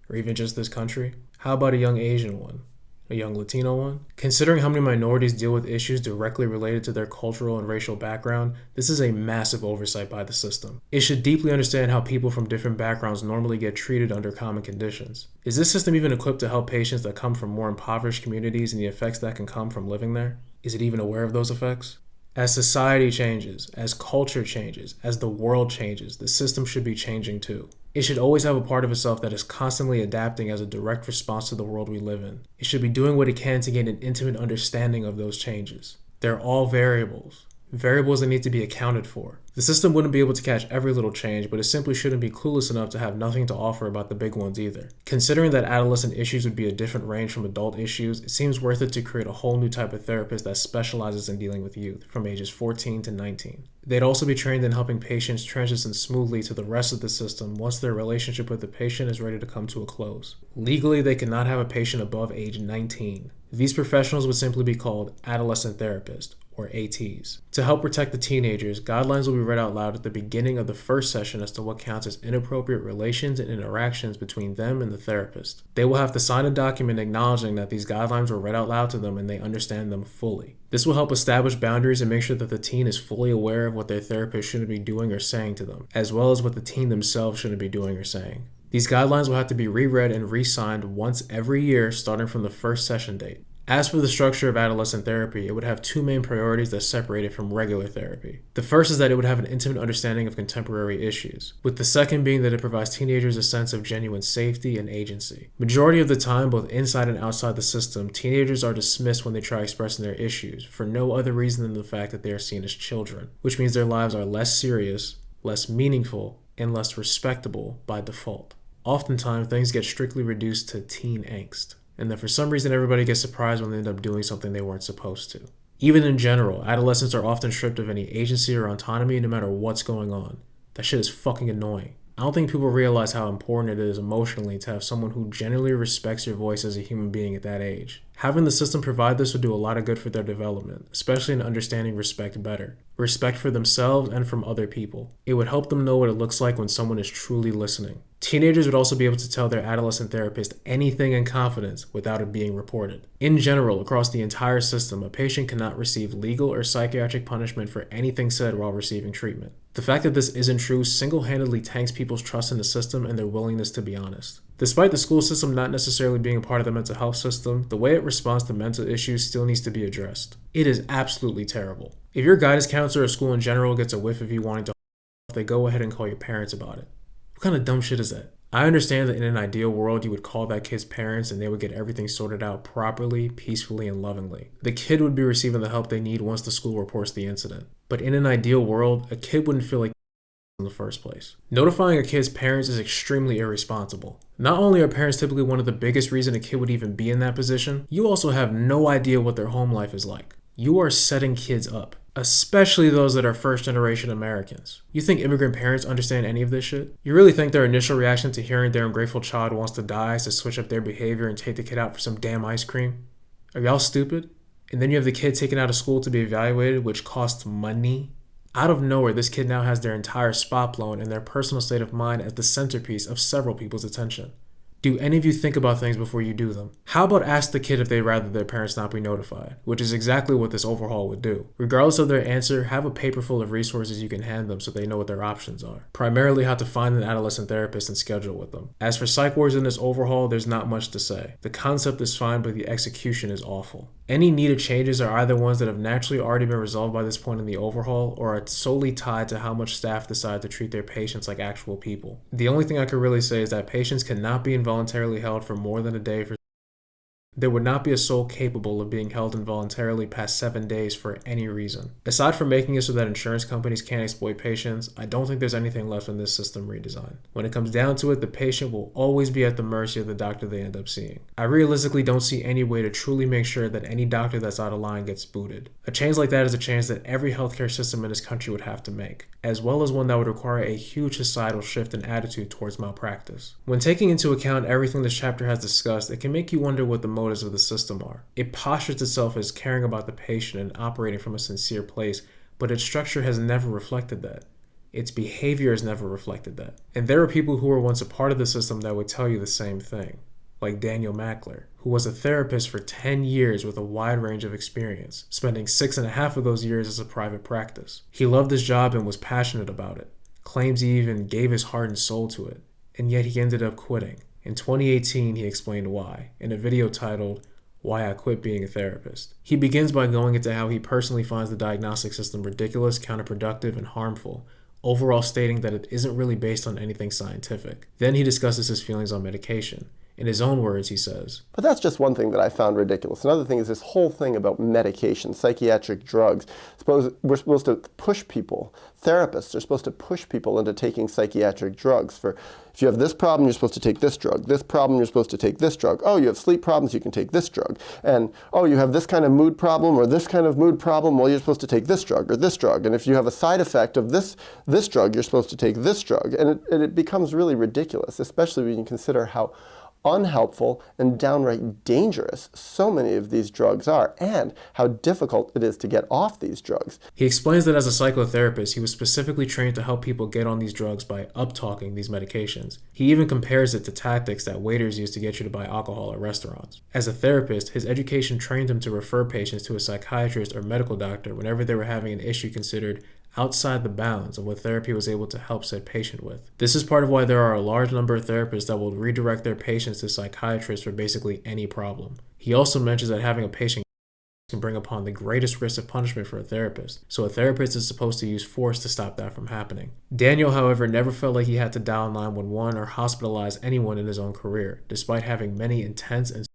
Or even just this country? How about a young Asian one? A young Latino one? Considering how many minorities deal with issues directly related to their cultural and racial background, this is a massive oversight by the system. It should deeply understand how people from different backgrounds normally get treated under common conditions. Is this system even equipped to help patients that come from more impoverished communities and the effects that can come from living there? Is it even aware of those effects? As society changes, as culture changes, as the world changes, the system should be changing too. It should always have a part of itself that is constantly adapting as a direct response to the world we live in. It should be doing what it can to gain an intimate understanding of those changes. They're all variables that need to be accounted for. The system wouldn't be able to catch every little change, but it simply shouldn't be clueless enough to have nothing to offer about the big ones either. Considering that adolescent issues would be a different range from adult issues, it seems worth it to create a whole new type of therapist that specializes in dealing with youth from ages 14 to 19. They'd also be trained in helping patients transition smoothly to the rest of the system once their relationship with the patient is ready to come to a close. Legally, they cannot have a patient above age 19. These professionals would simply be called adolescent therapists, or ATs. To help protect the teenagers, guidelines will be read out loud at the beginning of the first session as to what counts as inappropriate relations and interactions between them and the therapist. They will have to sign a document acknowledging that these guidelines were read out loud to them and they understand them fully. This will help establish boundaries and make sure that the teen is fully aware of what their therapist shouldn't be doing or saying to them, as well as what the teen themselves shouldn't be doing or saying. These guidelines will have to be reread and re-signed once every year starting from the first session date. As for the structure of adolescent therapy, it would have two main priorities that separate it from regular therapy. The first is that it would have an intimate understanding of contemporary issues, with the second being that it provides teenagers a sense of genuine safety and agency. Majority of the time, both inside and outside the system, teenagers are dismissed when they try expressing their issues, for no other reason than the fact that they are seen as children, which means their lives are less serious, less meaningful, and less respectable by default. Oftentimes, things get strictly reduced to teen angst. And then for some reason everybody gets surprised when they end up doing something they weren't supposed to. Even in general, adolescents are often stripped of any agency or autonomy no matter what's going on. That shit is fucking annoying. I don't think people realize how important it is emotionally to have someone who genuinely respects your voice as a human being at that age. Having the system provide this would do a lot of good for their development, especially in understanding respect better. Respect for themselves and from other people. It would help them know what it looks like when someone is truly listening. Teenagers would also be able to tell their adolescent therapist anything in confidence without it being reported. In general, across the entire system, a patient cannot receive legal or psychiatric punishment for anything said while receiving treatment. The fact that this isn't true single-handedly tanks people's trust in the system and their willingness to be honest. Despite the school system not necessarily being a part of the mental health system, the way it responds to mental issues still needs to be addressed. It is absolutely terrible. If your guidance counselor or school in general gets a whiff of you wanting to they go ahead and call your parents about it. What kind of dumb shit is that? I understand that in an ideal world, you would call that kid's parents and they would get everything sorted out properly, peacefully, and lovingly. The kid would be receiving the help they need once the school reports the incident. But in an ideal world, a kid wouldn't feel like in the first place. Notifying a kid's parents is extremely irresponsible. Not only are parents typically one of the biggest reasons a kid would even be in that position, you also have no idea what their home life is like. You are setting kids up, especially those that are first-generation Americans. You think immigrant parents understand any of this shit? You really think their initial reaction to hearing their ungrateful child wants to die is to switch up their behavior and take the kid out for some damn ice cream? Are y'all stupid? And then you have the kid taken out of school to be evaluated, which costs money. Out of nowhere, this kid now has their entire spot blown and their personal state of mind as the centerpiece of several people's attention. Do any of you think about things before you do them? How about ask the kid if they'd rather their parents not be notified, which is exactly what this overhaul would do. Regardless of their answer, have a paper full of resources you can hand them so they know what their options are. Primarily how to find an adolescent therapist and schedule with them. As for psych wards in this overhaul, there's not much to say. The concept is fine, but the execution is awful. Any needed changes are either ones that have naturally already been resolved by this point in the overhaul or are solely tied to how much staff decide to treat their patients like actual people. The only thing I could really say is that patients cannot be involuntarily held for more than a day for there would not be a soul capable of being held involuntarily past 7 days for any reason. Aside from making it so that insurance companies can't exploit patients, I don't think there's anything left in this system redesign. When it comes down to it, the patient will always be at the mercy of the doctor they end up seeing. I realistically don't see any way to truly make sure that any doctor that's out of line gets booted. A change like that is a change that every healthcare system in this country would have to make, as well as one that would require a huge societal shift in attitude towards malpractice. When taking into account everything this chapter has discussed, it can make you wonder what the motives of the system are. It postures itself as caring about the patient and operating from a sincere place, but its structure has never reflected that. Its behavior has never reflected that. And there are people who were once a part of the system that would tell you the same thing. Like Daniel Mackler, who was a therapist for 10 years with a wide range of experience, spending 6.5 of those years as a private practice. He loved his job and was passionate about it, claims he even gave his heart and soul to it, and yet he ended up quitting. In 2018, he explained why, in a video titled, "Why I Quit Being a Therapist." He begins by going into how he personally finds the diagnostic system ridiculous, counterproductive, and harmful, overall stating that it isn't really based on anything scientific. Then he discusses his feelings on medication. In his own words, he says, "But that's just one thing that I found ridiculous. Another thing is this whole thing about medication, psychiatric drugs. We're supposed to push people, therapists are supposed to push people into taking psychiatric drugs. For if you have this problem, you're supposed to take this drug. This problem, you're supposed to take this drug. Oh, you have sleep problems, you can take this drug. And oh, you have this kind of mood problem or this kind of mood problem, well, you're supposed to take this drug or this drug. And if you have a side effect of this drug, you're supposed to take this drug." And it becomes really ridiculous, especially when you consider how unhelpful and downright dangerous so many of these drugs are, and how difficult it is to get off these drugs. He explains that as a psychotherapist, he was specifically trained to help people get on these drugs by uptalking these medications. He even compares it to tactics that waiters use to get you to buy alcohol at restaurants. As a therapist, his education trained him to refer patients to a psychiatrist or medical doctor whenever they were having an issue considered outside the bounds of what therapy was able to help said patient with. This is part of why there are a large number of therapists that will redirect their patients to psychiatrists for basically any problem. He also mentions that having a patient can bring upon the greatest risk of punishment for a therapist, so a therapist is supposed to use force to stop that from happening. Daniel, however, never felt like he had to dial 911 or hospitalize anyone in his own career, despite having many intense and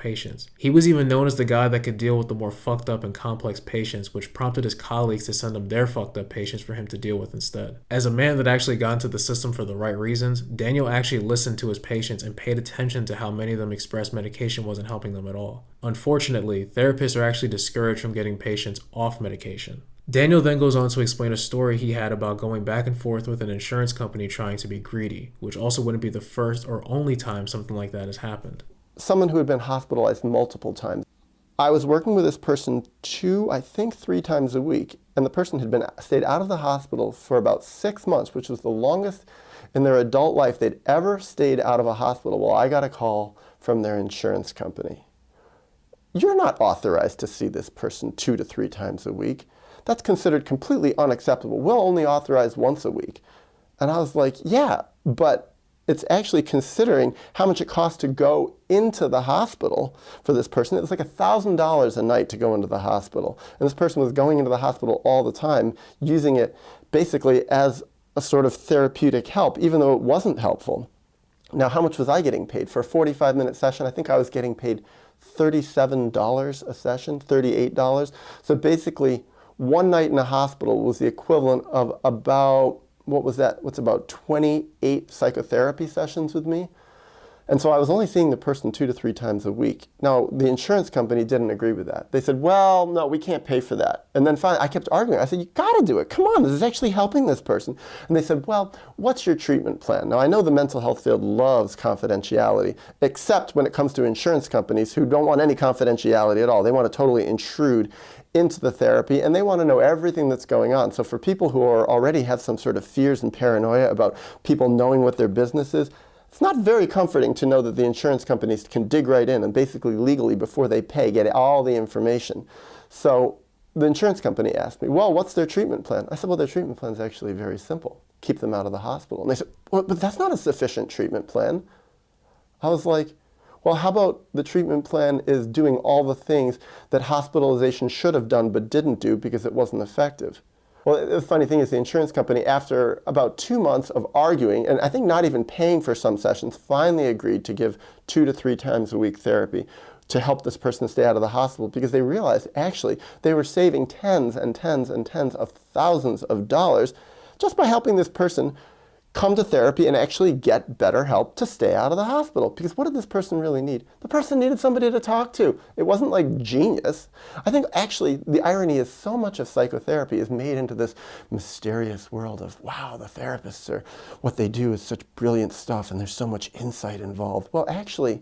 patients. He was even known as the guy that could deal with the more fucked up and complex patients, which prompted his colleagues to send him their fucked up patients for him to deal with instead. As a man that actually got into the system for the right reasons, Daniel actually listened to his patients and paid attention to how many of them expressed medication wasn't helping them at all. Unfortunately, therapists are actually discouraged from getting patients off medication. Daniel then goes on to explain a story he had about going back and forth with an insurance company trying to be greedy, which also wouldn't be the first or only time something like that has happened. Someone who had been hospitalized multiple times. I was working with this person 3 times a week, and the person had stayed out of the hospital for about 6 months, which was the longest in their adult life they'd ever stayed out of a hospital. Well, I got a call from their insurance company. You're not authorized to see this person 2 to 3 times a week. That's considered completely unacceptable. We'll only authorize once a week. And I was like, yeah, but it's actually considering how much it costs to go into the hospital for this person. It was like $1,000 a night to go into the hospital. And this person was going into the hospital all the time, using it basically as a sort of therapeutic help, even though it wasn't helpful. Now, how much was I getting paid? For a 45-minute session, I think I was getting paid $37 a session, $38. So basically, one night in a hospital was the equivalent of about, what's about 28 psychotherapy sessions with me. And so I was only seeing the person 2 to 3 times a week. Now, the insurance company didn't agree with that. They said, well, no, we can't pay for that. And then finally, I kept arguing. I said, you gotta do it. Come on, this is actually helping this person. And they said, well, what's your treatment plan? Now, I know the mental health field loves confidentiality, except when it comes to insurance companies who don't want any confidentiality at all. They want to totally intrude into the therapy, and they want to know everything that's going on. So for people who already have some sort of fears and paranoia about people knowing what their business is, it's not very comforting to know that the insurance companies can dig right in and basically legally, before they pay, get all the information. So the insurance company asked me, well, what's their treatment plan? I said, well, their treatment plan is actually very simple. Keep them out of the hospital. And they said, well, but that's not a sufficient treatment plan. I was like, well, how about the treatment plan is doing all the things that hospitalization should have done but didn't do because it wasn't effective? Well, the funny thing is the insurance company, after about 2 months of arguing, and I think not even paying for some sessions, finally agreed to give 2 to 3 times a week therapy to help this person stay out of the hospital, because they realized actually they were saving tens and tens and tens of thousands of dollars just by helping this person come to therapy and actually get better help to stay out of the hospital. Because what did this person really need? The person needed somebody to talk to. It wasn't like genius. I think actually the irony is so much of psychotherapy is made into this mysterious world of, wow, the therapists are, what they do is such brilliant stuff and there's so much insight involved. Well, actually,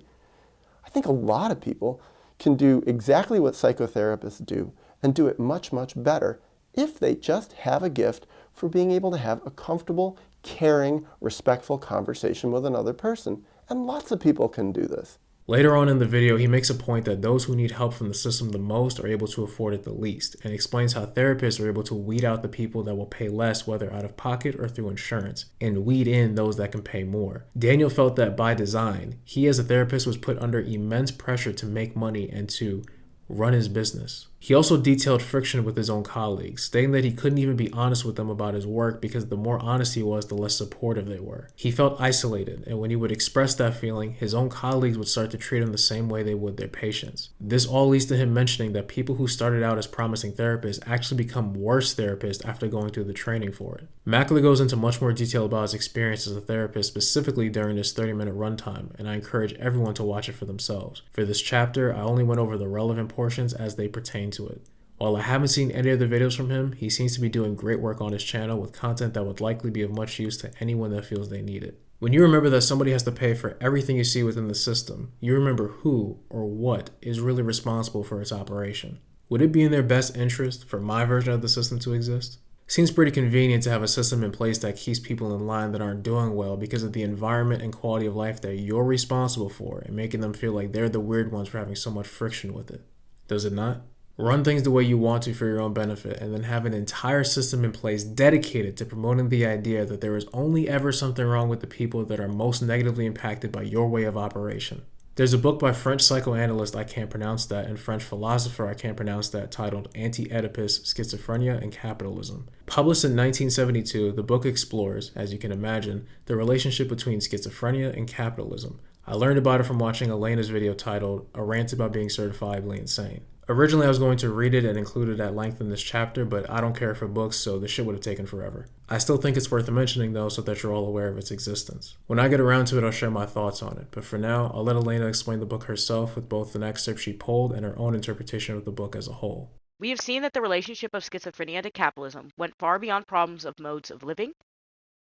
I think a lot of people can do exactly what psychotherapists do and do it much, much better if they just have a gift for being able to have a comfortable, caring, respectful conversation with another person. And lots of people can do this. Later on in the video, he makes a point that those who need help from the system the most are able to afford it the least, and explains how therapists are able to weed out the people that will pay less, whether out of pocket or through insurance, and weed in those that can pay more. Daniel felt that by design, he as a therapist was put under immense pressure to make money and to run his business. He also detailed friction with his own colleagues, stating that he couldn't even be honest with them about his work because the more honest he was, the less supportive they were. He felt isolated, and when he would express that feeling, his own colleagues would start to treat him the same way they would their patients. This all leads to him mentioning that people who started out as promising therapists actually become worse therapists after going through the training for it. Macaulay goes into much more detail about his experience as a therapist, specifically during this 30-minute runtime, and I encourage everyone to watch it for themselves. For this chapter, I only went over the relevant portions as they pertain to it. While I haven't seen any of the videos from him, he seems to be doing great work on his channel with content that would likely be of much use to anyone that feels they need it. When you remember that somebody has to pay for everything you see within the system, you remember who or what is really responsible for its operation. Would it be in their best interest for my version of the system to exist? Seems pretty convenient to have a system in place that keeps people in line that aren't doing well because of the environment and quality of life that you're responsible for, and making them feel like they're the weird ones for having so much friction with it. Does it not? Run things the way you want to for your own benefit, and then have an entire system in place dedicated to promoting the idea that there is only ever something wrong with the people that are most negatively impacted by your way of operation. There's a book by French psychoanalyst, I can't pronounce that, and French philosopher, I can't pronounce that, titled Anti-Oedipus, Schizophrenia and Capitalism. Published in 1972, the book explores, as you can imagine, the relationship between schizophrenia and capitalism. I learned about it from watching Elena's video titled A Rant About Being Certifiably Insane. Originally, I was going to read it and include it at length in this chapter, but I don't care for books, so this shit would have taken forever. I still think it's worth mentioning though, so that you're all aware of its existence. When I get around to it, I'll share my thoughts on it, but for now, I'll let Elena explain the book herself with both an excerpt she pulled and her own interpretation of the book as a whole. We have seen that the relationship of schizophrenia to capitalism went far beyond problems of modes of living,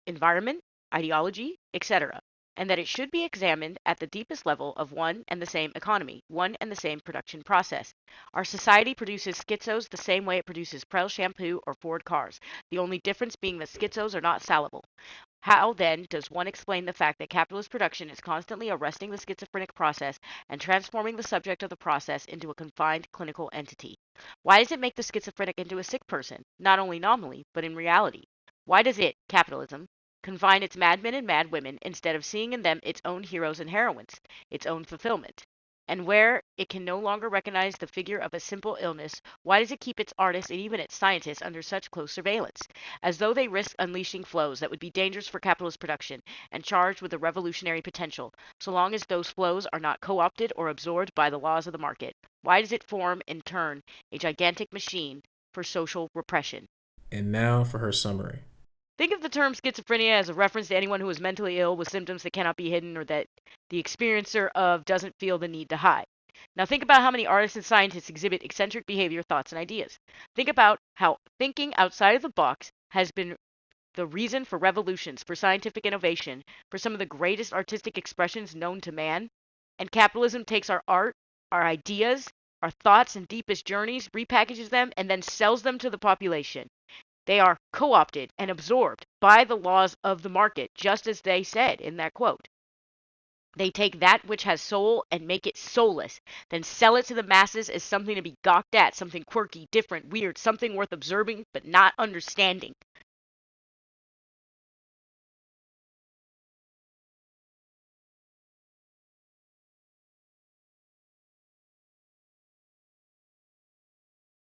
environment, ideology, etc., and that it should be examined at the deepest level of one and the same economy, one and the same production process. Our society produces schizos the same way it produces Prel shampoo or Ford cars, the only difference being that schizos are not salable. How, then, does one explain the fact that capitalist production is constantly arresting the schizophrenic process and transforming the subject of the process into a confined clinical entity? Why does it make the schizophrenic into a sick person, not only nominally, but in reality? Why does it, capitalism, confine its madmen and madwomen instead of seeing in them its own heroes and heroines, its own fulfillment? And where it can no longer recognize the figure of a simple illness, why does it keep its artists and even its scientists under such close surveillance, as though they risk unleashing flows that would be dangerous for capitalist production and charged with a revolutionary potential, so long as those flows are not co-opted or absorbed by the laws of the market? Why does it form, in turn, a gigantic machine for social repression? And now for her summary. Think of the term schizophrenia as a reference to anyone who is mentally ill with symptoms that cannot be hidden or that the experiencer of doesn't feel the need to hide. Now think about how many artists and scientists exhibit eccentric behavior, thoughts, and ideas. Think about how thinking outside of the box has been the reason for revolutions, for scientific innovation, for some of the greatest artistic expressions known to man. And capitalism takes our art, our ideas, our thoughts and deepest journeys, repackages them, and then sells them to the population. They are co-opted and absorbed by the laws of the market, just as they said in that quote. They take that which has soul and make it soulless, then sell it to the masses as something to be gawked at, something quirky, different, weird, something worth observing but not understanding.